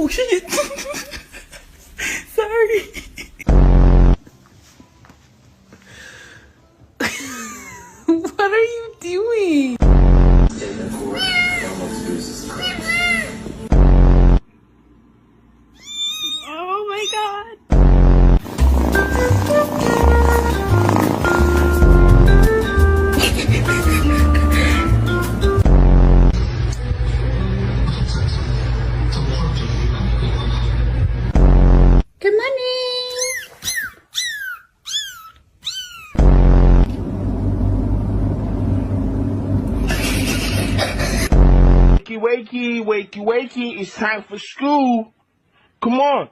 Oh shit. Sorry. What are you doing? Oh my god. Good morning. Wakey, wakey, wakey, wakey, it's time for school. Come on.